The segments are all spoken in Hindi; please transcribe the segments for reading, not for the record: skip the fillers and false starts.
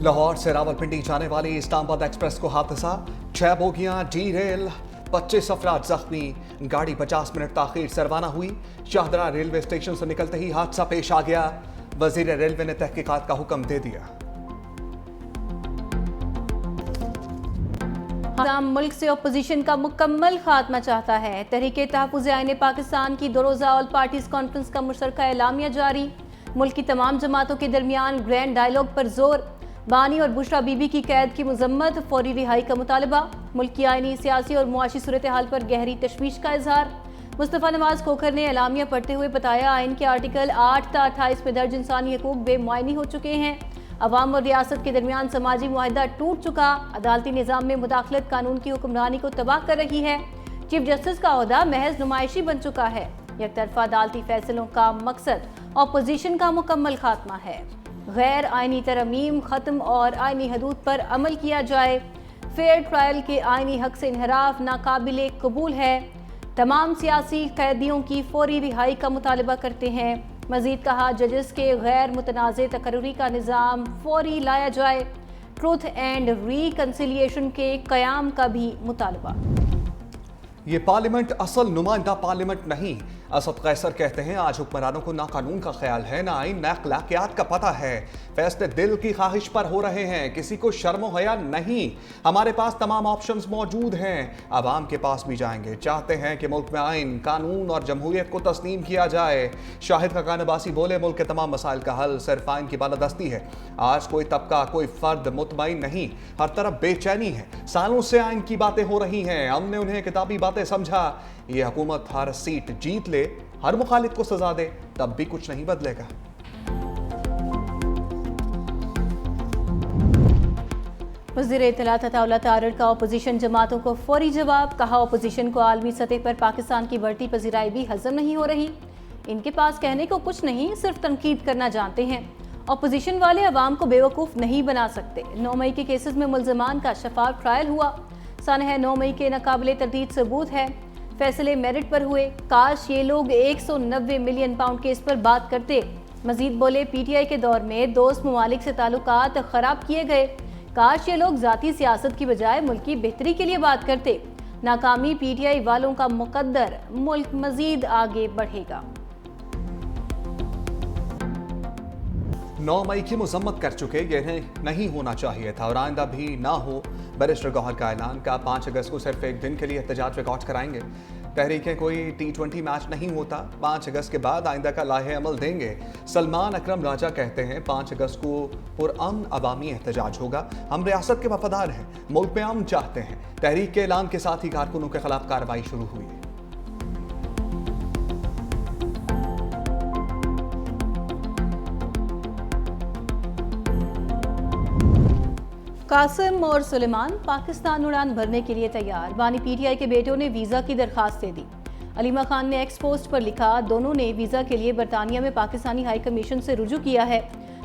लाहौर से रावलपिंडी जाने वाली इस्लामाबाद एक्सप्रेस को हादसा, 6 बोगियां डी रेल, 25 अफराद जख्मी। गाड़ी 50 मिनट ताखीर से रवाना हुई। शाहदरा रेलवे स्टेशन से निकलते ही हादसा पेश आ गया। वजीर रेलवे ने तहकीकात का हुक्म दे दिया। मुल्क से अपोजिशन का मुकम्मल खात्मा चाहता है। तहरीके तहफ़्फ़ुज़ आईन पाकिस्तान की 2 रोज़ा ऑल पार्टीज कॉन्फ्रेंस का मुशतरका एलामिया जारी। मुल्क की तमाम जमातों के दरमियान ग्रैंड डायलॉग पर जोर। बानी और बुशरा बीबी की कैद की मजम्मत, फौरी रिहाई का मुतालबा। मुल्क की आईनी, सियासी और मुआशी सूरत हाल पर गहरी तशवीश का इजहार। मुस्तफ़ा नवाज खोखर ने एलामिया पढ़ते हुए बताया, आइन के आर्टिकल 8 ता 28 में दर्ज इंसानी हकूक बेमुआयनी हो चुके हैं। अवाम और रियासत के दरमियान समाजी मुआहदा टूट चुका। अदालती निज़ाम में मुदाखलत कानून की हुक्मरानी को तबाह कर रही है। चीफ जस्टिस का ओहदा महज नुमाइशी बन चुका है। एक तरफा अदालती फैसलों का मकसद अपोजिशन का मुकम्मल खात्मा है। गैर आइनी तरमीम खत्म और आइनी हदूद पर अमल किया जाए। फेयर ट्रायल के आइनी हक से इनहराफ नाकाबिले कबूल है। तमाम सियासी कैदियों की फौरी रिहाई का मुतालबा करते हैं। मजीद कहा, जजेस के गैर मुतनाज़ तकर्री का निज़ाम फौरी लाया जाए। ट्रूथ एंड रिकन्सिलिएशन के क़याम का भी मुतालबा। ये पार्लियामेंट असल नुमाइंदा पार्लियामेंट नहीं। असद कैसर कहते हैं, आज हुक्मरानों को ना कानून का ख्याल है, ना आइन, ना अखलाकियात का पता है। फैसले दिल की ख्वाहिश पर हो रहे हैं, किसी को शर्म हया नहीं। हमारे पास तमाम ऑप्शंस मौजूद हैं, आवाम के पास भी जाएंगे। चाहते हैं कि मुल्क में आइन, कानून और जमहूरियत को तस्लीम किया जाए। शाहिद खकान अब्बासी बोले, मुल्क के तमाम मसाइल का हल सिर्फ आइन की बालादस्ती है। आज कोई तबका, कोई फर्द मुतमईन नहीं, हर तरफ बेचैनी है। सालों से आइन की बातें हो रही हैं, हमने उन्हें किताबी बातें समझा। ये हुकूमत हर सीट जीत ले, हर मुखालिफ को सजा दे, तब भी कुछ नहीं बदलेगा। वज़ीर इत्तलात अताउल्लाह तारड़ का अपोजिशन जमातों को फौरी जवाब। कहा, अपोजिशन को आलमी सतह पर पाकिस्तान की बढ़ती पजीराई भी हजम नहीं हो रही। इनके पास कहने को कुछ नहीं, सिर्फ तनकीद करना जानते हैं। अपोजिशन वाले अवाम को बेवकूफ़ नहीं बना सकते। 9 मई के केसेस में मुल्ज़मान का शफाफ ट्रायल हुआ। सानह 9 मई के नाकाबिले तरदीद सबूत है। फैसले मेरिट पर हुए। काश ये लोग 190 मिलियन पाउंड केस पर बात करते। मजीद बोले, PTI के दौर में दोस्त ममालिक से ताल्लुकात खराब किए गए। काश ये लोग जाती सियासत की बजाय मुल्क की बेहतरी के लिए बात करते। नाकामी PTI वालों का मुकद्दर, मुल्क मजीद आगे बढ़ेगा। 9 मई की मजम्मत कर चुके, यह नहीं होना चाहिए था और आइंदा भी ना हो। बैरिस्टर गौहर का ऐलान का 5 अगस्त को सिर्फ एक दिन के लिए एहतजाज रिकॉर्ड कराएंगे। तहरीकें कोई T20 मैच नहीं होता, 5 अगस्त के बाद आइंदा का लाहे अमल देंगे। सलमान अकरम राजा कहते हैं, 5 अगस्त को पुरअमन अवामी एहतजाज होगा। हम रियासत के वफादार हैं, मुल्क में अमन चाहते हैं। तहरीक के ऐलान के साथ ही कारकुनों के खिलाफ कार्रवाई शुरू हुई। कासिम और सुलेमान पाकिस्तान उड़ान भरने के लिए तैयार। बानी PTI के बेटों ने वीज़ा की दरखास्त दे दी। अलीमा खान ने एक्स पोस्ट पर लिखा, दोनों ने वीज़ा के लिए बरतानिया में पाकिस्तानी हाई कमीशन से रुजू किया है।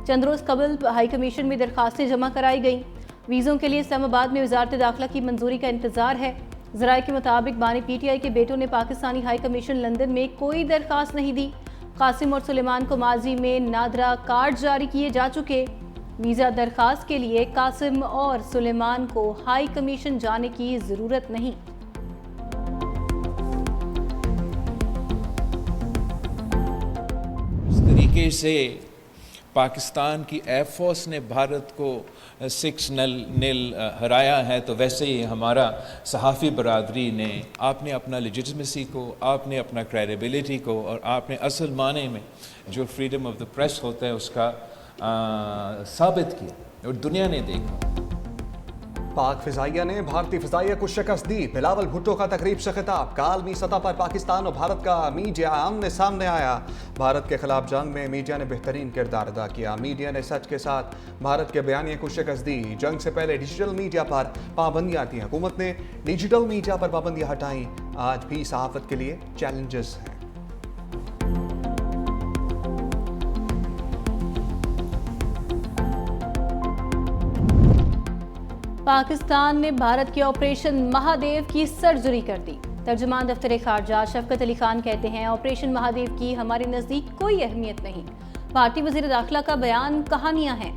चंद रोज़ कबल हाई कमीशन में दरखास्तें जमा कराई गई। वीज़ों के लिए इस्लामाबाद में वजारत दाखिला की मंजूरी का इंतजार है। ज़राए के मुताबिक बानी PTI के बेटों ने पाकिस्तानी हाई कमीशन लंदन में कोई दरखास्त नहीं दी। कासिम और सुलेमान को माजी में नादरा कार्ड जारी किए जा चुके। वीज़ा दरखास्त के लिए कासिम और सुलेमान को हाई कमीशन जाने की ज़रूरत नहीं। इस तरीके से पाकिस्तान की एयरफोर्स ने भारत को 6-0 हराया है, तो वैसे ही हमारा सहाफ़ी बरादरी ने, आपने अपना लेजिटिमेसी को, आपने अपना क्रेडिबिलिटी को और आपने असल माने में जो फ्रीडम ऑफ द प्रेस होता है उसका साबित किया और दुनिया ने देखा। पाक फिजाइया ने भारतीय फिजाइया को शिकस्त दी। बिलावल भुट्टो का तकरीब से खिताब। कालमी सतह पर पाकिस्तान और भारत का मीडिया आमने सामने आया। भारत के खिलाफ जंग में मीडिया ने बेहतरीन किरदार अदा किया। मीडिया ने सच के साथ भारत के बयानिए को शिकस्त दी। जंग से पहले डिजिटल मीडिया पर पाबंदियां थी, हुकूमत ने डिजिटल मीडिया पर पाबंदियां हटाई। आज भी सहाफत के लिए चैलेंजेस हैं। पाकिस्तान ने भारत के ऑपरेशन महादेव की सर्जरी कर दी। तर्जुमान दफ्तर खारजा शफकत अली खान कहते हैं, ऑपरेशन महादेव की हमारे नज़दीक कोई अहमियत नहीं। भारतीय वज़ीर दाखिला का बयान कहानियां हैं।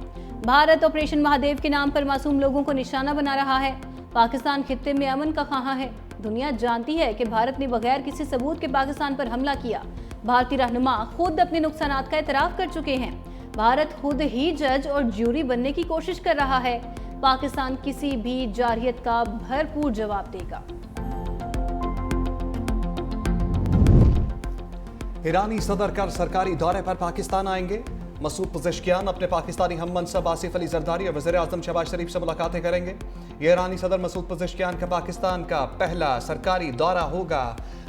भारत ऑपरेशन महादेव के नाम पर मासूम लोगों को निशाना बना रहा है। पाकिस्तान खित्ते में अमन का ख़्वाह है। दुनिया जानती है कि भारत ने बगैर किसी सबूत के पाकिस्तान पर हमला किया। भारतीय रहनुमा खुद अपने नुकसानात का एतराफ कर चुके हैं। भारत खुद ही जज और ज्यूरी बनने की कोशिश कर रहा है। पाकिस्तान किसी भी जारहियत का भरपूर जवाब देगा। ईरानी सदर कल सरकारी दौरे पर पाकिस्तान आएंगे। मसूद पज़ेश्कियान अपने पाकिस्तानी हम मनसब आसिफ अली जरदारी और वज़ीर आज़म शहबाज शरीफ से मुलाकातें करेंगे। ये ईरानी सदर मसूद पज़ेश्कियान का पाकिस्तान का पहला सरकारी दौरा होगा।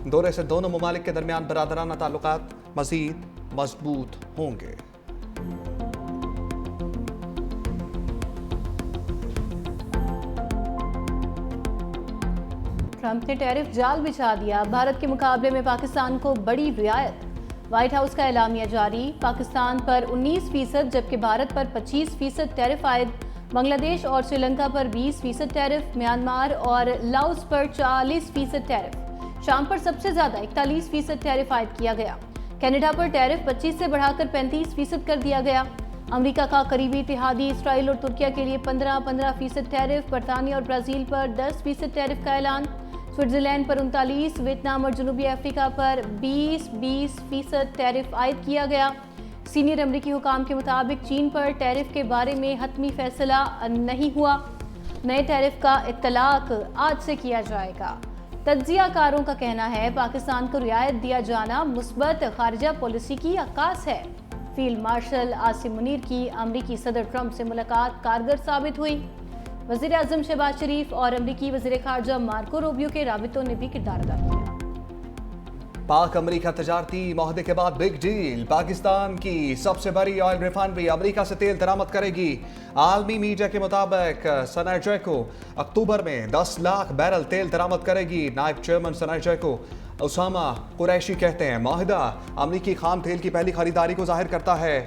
दौरे से दोनों ममालिक के दरमियान बरादराना ताल्लुकात मज़ीद मजबूत होंगे। ट्रंप ने टैरिफ जाल बिछा दिया। भारत के मुकाबले में पाकिस्तान को बड़ी रियायत। व्हाइट हाउस का एलामिया जारी। पाकिस्तान पर 19% जबकि भारत पर 25% टैरिफ आयद। बांग्लादेश और श्रीलंका पर 20% टैरिफ। म्यांमार और लाओस पर 40% टैरिफ। शाम पर सबसे ज्यादा 41% टैरिफ आयद किया गया। कनाडा पर टैरिफ 25 से बढ़ाकर 35% कर दिया गया। अमेरिका का करीबी इत्तेहादी इसराइल और तुर्किया के लिए 15% टैरिफ। बरतानिया और ब्राजील पर 10% टैरिफ का ऐलान। स्विट्जरलैंड पर 39, वियतनाम और जनूबी अफ्रीका पर 20% टैरिफ आयद किया गया। सीनियर अमरीकी हुकाम के मुताबिक चीन पर टैरिफ के बारे में हतमी फैसला नहीं हुआ। नए टैरिफ का इत्तलाक आज से किया जाएगा। तज्जियाकारों का कहना है पाकिस्तान को रियायत दिया जाना मुस्बत खारिजा पॉलिसी की अक्कास है। फील्ड मार्शल आसिम मुनीर की अमरीकी सदर ट्रंप से मुलाकात कारगर साबित हुई। वज़ीर आज़म शहबाज शरीफ और अमरीकी वज़ीर ख़ारजा मार्को रूबियो के राबितों ने भी किरदार अदा किया। पाक अमेरिका तजारती माहदे के बाद बिग डील। पाकिस्तान की सबसे बड़ी ऑयल रिफाइनरी अमेरिका से तेल दरामद करेगी। आलमी मीडिया के मुताबिक सनर्जेको अक्टूबर में 10 लाख बैरल तेल दरामद करेगी। नायब चेयरमैन सनर्जेको उसामा कुरैशी कहते हैं माहिदा अमरीकी खाम तेल की पहली खरीदारी को जाहिर करता है।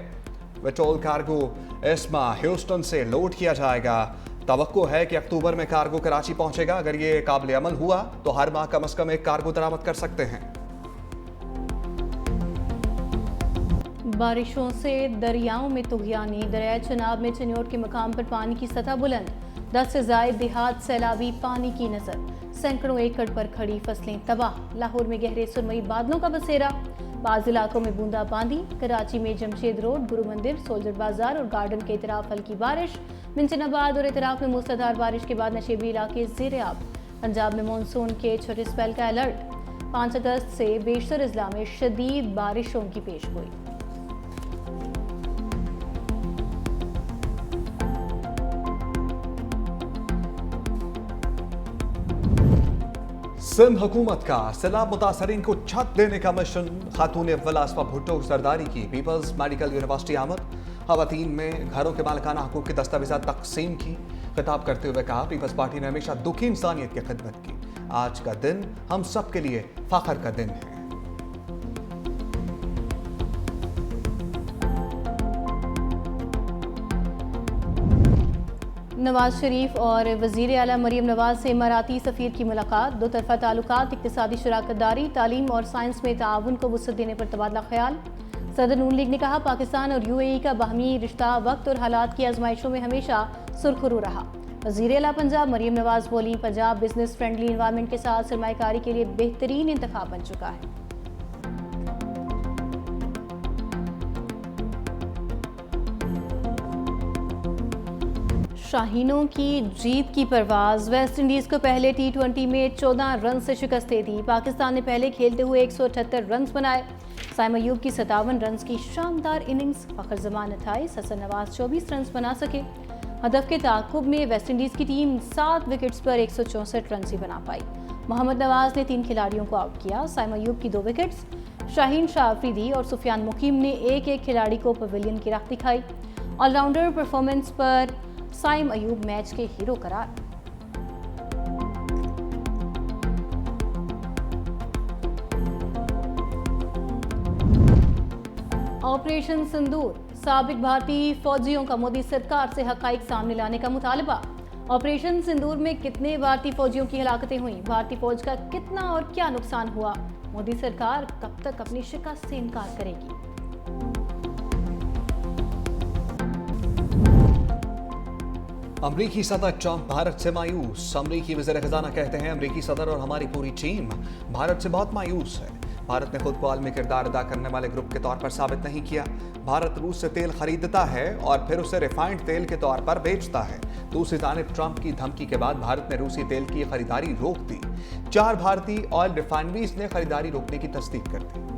पेट्रोल कार्गो इस माह ह्यूस्टन से लोड किया जाएगा। तवक्को है कि अक्टूबर में कार्गो कराची पहुंचेगा। अगर ये काबिल अमल हुआ तो हर माह कम से कम एक कार्गो दरामद कर सकते हैं। बारिशों से दरियाओं में तुगयानी। दरिया चनाब में चिन्योट के मकाम पर पानी की सतह बुलंद। 10 से जायद देहात सैलाबी पानी की नजर। सैकड़ों एकड़ पर खड़ी फसलें तबाह। लाहौर में गहरे सुरमई बादलों का बसेरा। बाज़ इलाकों में बूंदाबांदी। कराची में जमशेद रोड, गुरु मंदिर, सोल्जर बाजार और गार्डन के इतराफ हल्की बारिश। मिंचनाबाद और इतराफ में मूसलाधार बारिश के बाद नशेबी इलाके ज़ेर-ए-आब। पंजाब में मानसून के छोटे स्पेल का अलर्ट। 5 अगस्त से बेशतर अजला में शदीद बारिशों की पेशगोई। सिंध हुकूमत का सैलाब मुतासरीन को छत देने का मिशन। खातून अव्वल आसफा भुट्टो जरदारी की पीपल्स मेडिकल यूनिवर्सिटी आमद। खवातीन में घरों के मालिकाना हकूक के दस्तावेजात तकसीम की। खिताब करते हुए कहा पीपल्स पार्टी ने हमेशा दुखी इंसानियत की खिदमत की। आज का दिन हम सब के लिए फख्र का दिन है। नवाज शरीफ और वज़ीर आला मरीम नवाज से इमाराती सफ़ीर की मुलाकात। दो तरफ़ा ताल्लुकात, इक़्तिसादी शराकतदारी, तालीम और साइंस में ताउन को वुसअत देने पर तबादला ख्याल। सदर नून लीग ने कहा पाकिस्तान और UAE का बाहमी रिश्ता वक्त और हालात की आजमाइशों में हमेशा सुरखरू रहा। वज़ीर आला पंजाब मरीम नवाज बोली पंजाब बिजनेस फ्रेंडली इन्वायरमेंट के साथ सरमायाकारी के लिए बेहतरीन इंतखाब बन चुका है। शाहीनों की जीत की परवाज। वेस्ट इंडीज को पहले T20 में 14 रन से शिकस्त दे दी। पाकिस्तान ने पहले खेलते हुए 178 रन बनाए। साइम अयूब की 57 रन की शानदार इनिंग्स। फखर जमान 28, हसन नवाज 24 रन बना सके। हदफ के ताक़ुब में वेस्ट इंडीज की टीम 7 विकेट्स पर 164 रन ही बना पाई। मोहम्मद नवाज ने 3 खिलाड़ियों को आउट किया। साइम अयूब की 2 विकेट्स। शाहीन शाह अफरीदी और सुफियान मुकीम ने एक खिलाड़ी को पवेलियन की राह दिखाई। ऑलराउंडर परफॉर्मेंस पर साइम अयूब मैच के हीरो करार। ऑपरेशन सिंदूर। साबिक भारतीय फौजियों का मोदी सरकार से हकाइक सामने लाने का मुतालबा। ऑपरेशन सिंदूर में कितने भारतीय फौजियों की हलाकतें हुई, भारतीय फौज का कितना और क्या नुकसान हुआ, मोदी सरकार कब तक अपनी शिकस्त से इनकार करेगी। अमरीकी सदर ट्रंप भारत से मायूस। अमरीकी वज़ीर खजाना कहते हैं अमरीकी सदर और हमारी पूरी टीम भारत से बहुत मायूस है। भारत ने खुद को आलमी किरदार अदा करने वाले ग्रुप के तौर पर साबित नहीं किया। भारत रूस से तेल खरीदता है और फिर उसे रिफाइंड तेल के तौर पर बेचता है। दूसरी जानिब ट्रंप की धमकी के बाद भारत ने रूसी तेल की खरीदारी रोक दी। 4 भारतीय ऑयल रिफाइनरीज ने खरीदारी रोकने की तस्दीक कर दी।